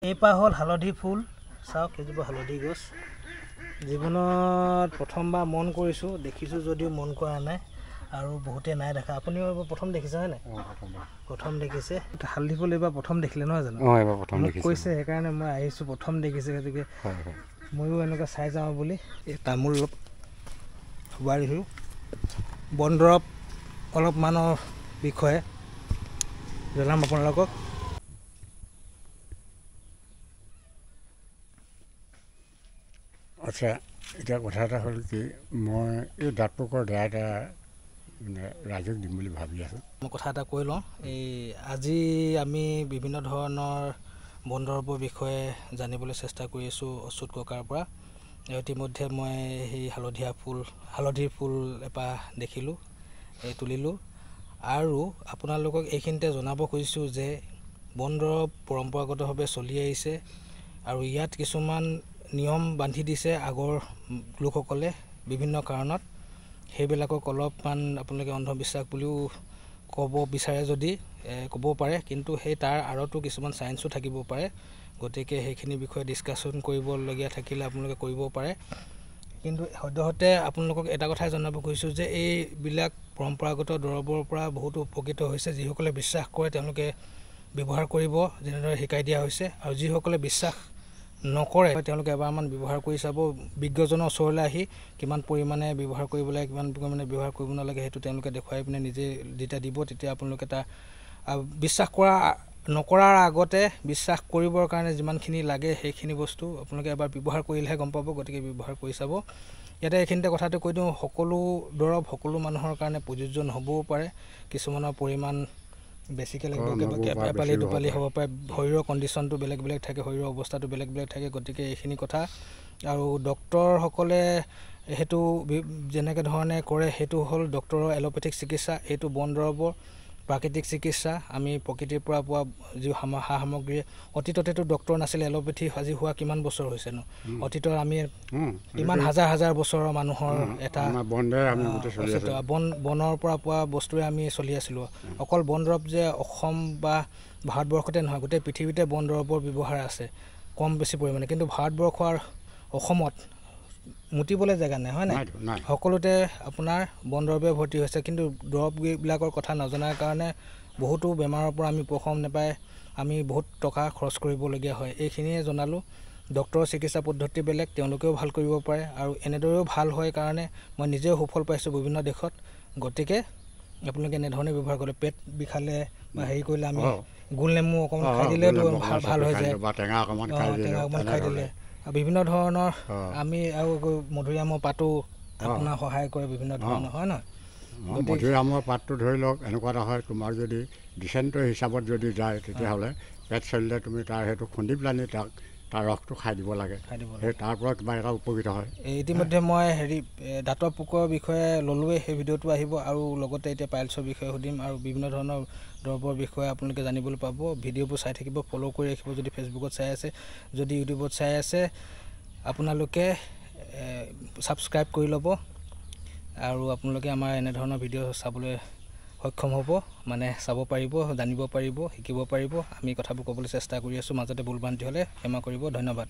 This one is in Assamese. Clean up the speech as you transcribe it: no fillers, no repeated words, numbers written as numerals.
এইপা হল হালধি ফুল চাওক এজোপা হালধি গছ জীৱনত প্ৰথমবাৰ মন কৰিছোঁ দেখিছোঁ যদিও মন কৰা নাই আৰু বহুতে নাই দেখা আপুনিও প্ৰথম দেখিছে হয় নাই প্ৰথম দেখিছে হালধি ফুল এইবাৰ প্ৰথম দেখিলে নহয় জানো এইবাৰ প্ৰথম দেখিছে কৈছে সেইকাৰণে মই আহিছোঁ প্ৰথম দেখিছে গতিকে ময়ো এনেকুৱা চাই যাওঁ বুলি এই তামোল অলপ বাঢ়িছোঁ বন দৰৱ অলপমানৰ বিষয়ে জনাম আপোনালোকক আচ্ছা এটা কথা এটা হ'ল কি মই এই দাঁত পোকৰ দৰৱ এটা মানে ৰাইজক দিম বুলি ভাবি আছোঁ মই কথা এটা কৈ লওঁ এই আজি আমি বিভিন্ন ধৰণৰ বন দৰৱৰ বিষয়ে জানিবলৈ চেষ্টা কৰি আছোঁ অচ্যুত ককাৰ পৰা ইতিমধ্যে মই সেই হালধিৰ ফুল এপাহ দেখিলোঁ তুলিলোঁ আৰু আপোনালোকক এইখিনিতে জনাব খুজিছোঁ যে বন দৰৱ পৰম্পৰাগতভাৱে চলি আহিছে আৰু ইয়াত কিছুমান নিয়ম বান্ধি দিছে আগৰ লোকসকলে বিভিন্ন কাৰণত সেইবিলাকক অলপমান আপোনালোকে অন্ধবিশ্বাস বুলিও ক'ব বিচাৰে যদি ক'ব পাৰে কিন্তু সেই তাৰ আঁৰতো কিছুমান চায়েন্সো থাকিব পাৰে গতিকে সেইখিনি বিষয়ে ডিছকাশ্যন কৰিবলগীয়া থাকিলে আপোনালোকে কৰিব পাৰে কিন্তু সদ্যহতে আপোনালোকক এটা কথাই জনাব খুজিছোঁ যে এইবিলাক পৰম্পৰাগত দৰৱৰ পৰা বহুতো উপকৃত হৈছে যিসকলে বিশ্বাস কৰে তেওঁলোকে ব্যৱহাৰ কৰিব যেনেদৰে শিকাই দিয়া হৈছে আৰু যিসকলে বিশ্বাস নকৰে তেওঁলোকে এবাৰমান ব্যৱহাৰ কৰি চাব বিজ্ঞজনৰ ওচৰলৈ আহি কিমান পৰিমাণে ব্যৱহাৰ কৰিব লাগে কিমান পৰিমাণে ব্যৱহাৰ কৰিব নালাগে সেইটো তেওঁলোকে দেখুৱাই পিনে নিজে যেতিয়া দিব তেতিয়া আপোনালোকে এটা বিশ্বাস নকৰাৰ আগতে বিশ্বাস কৰিবৰ কাৰণে যিমানখিনি লাগে সেইখিনি বস্তু আপোনালোকে এবাৰ ব্যৱহাৰ কৰিলেহে গম পাব গতিকে ব্যৱহাৰ কৰি চাব ইয়াতে এইখিনিতে কথাটো কৈ দিওঁ সকলো দৰৱ সকলো মানুহৰ কাৰণে প্ৰযোজ্য নহ'বও পাৰে কিছুমানৰ পৰিমাণ বেছিকৈ লাগিব এপালি দুপালি হ'ব পাৰে শৰীৰৰ কণ্ডিশ্যনটো বেলেগ বেলেগ থাকে শৰীৰৰ অৱস্থাটো বেলেগ বেলেগ থাকে গতিকে এইখিনি কথা আৰু ডক্টৰসকলে সেইটো যেনেকৈ ধৰণে কৰে সেইটো হ'ল ডক্টৰৰ এলোপেথিক চিকিৎসা এইটো বন দৰৱৰ প্ৰাকৃতিক চিকিৎসা আমি প্ৰকৃতিৰ পৰা পোৱা যি সা সামগ্ৰী অতীততেতো ডক্টৰ নাছিলে এলোপেথি সাজি হোৱা কিমান বছৰ হৈছেনো অতীতৰ আমি ইমান হাজাৰ হাজাৰ বছৰৰ মানুহৰ এটা বনৰ পৰা পোৱা বস্তুৰে আমি চলি আছিলোঁ অকল বন দৰৱ যে অসম বা ভাৰতবৰ্ষতে নহয় গোটেই পৃথিৱীতে বন দৰৱৰ ব্যৱহাৰ আছে কম বেছি পৰিমাণে কিন্তু ভাৰতবৰ্ষ আৰু অসমত মুতিবলৈ জেগা নাই হয় নাই সকলোতে আপোনাৰ বন দৰৱে ভৰ্তি হৈছে কিন্তু দৰৱবিলাকৰ কথা নজনাৰ কাৰণে বহুতো বেমাৰৰ পৰা আমি উপশম নাপায় আমি বহুত টকা খৰচ কৰিবলগীয়া হয় এইখিনিয়ে জনালোঁ ডক্টৰৰ চিকিৎসা পদ্ধতি বেলেগ তেওঁলোকেও ভাল কৰিব পাৰে আৰু এনেদৰেও ভাল হয় কাৰণে মই নিজেও সুফল পাইছোঁ বিভিন্ন দেশত গতিকে আপোনালোকে এনেধৰণে ব্যৱহাৰ কৰে পেট বিষালে বা হেৰি কৰিলে আমি গোল নেমু অকণমান খাই দিলেতো ভাল হৈ যায় টেঙা অকণমান খাই দিলে বিভিন্ন ধৰণৰ আমি আৰু মধুৰিআমৰ পাতো আপোনাৰ সহায় কৰে বিভিন্ন ধৰণৰ হয় নহয় মধুৰিআমৰ পাতটো ধৰি লওক এনেকুৱা এটা হয় তোমাৰ যদি ডিচেণ্টৰ হিচাপত যদি যায় তেতিয়াহ'লে পেট চলিলে তুমি তাৰ সেইটো খুন্দি পেলানি তাৰ ৰসটো খাই দিব লাগে সেই তাৰ পৰা কিবা এটা উপকৃত হয় ইতিমধ্যে মই দাঁতৰ পোকৰ বিষয়ে ল'লোৱে সেই ভিডিঅ'টো আহিব আৰু লগতে এতিয়া পাইলছৰ বিষয়ে সুধিম আৰু বিভিন্ন ধৰণৰ দৰৱৰ বিষয়ে আপোনালোকে জানিবলৈ পাব ভিডিঅ'বোৰ চাই থাকিব ফ'ল' কৰি ৰাখিব যদি ফেচবুকত চাই আছে যদি ইউটিউবত চাই আছে আপোনালোকে ছাবস্ক্ৰাইব কৰি ল'ব আৰু আপোনালোকে আমাৰ এনেধৰণৰ ভিডিঅ' চাবলৈ সক্ষম হ'ব মানে চাব পাৰিব জানিব পাৰিব শিকিব পাৰিব আমি কথাবোৰ ক'বলৈ চেষ্টা কৰি আছোঁ মাজতে ভুল ভ্ৰান্তি হ'লে ক্ষমা কৰিব ধন্যবাদ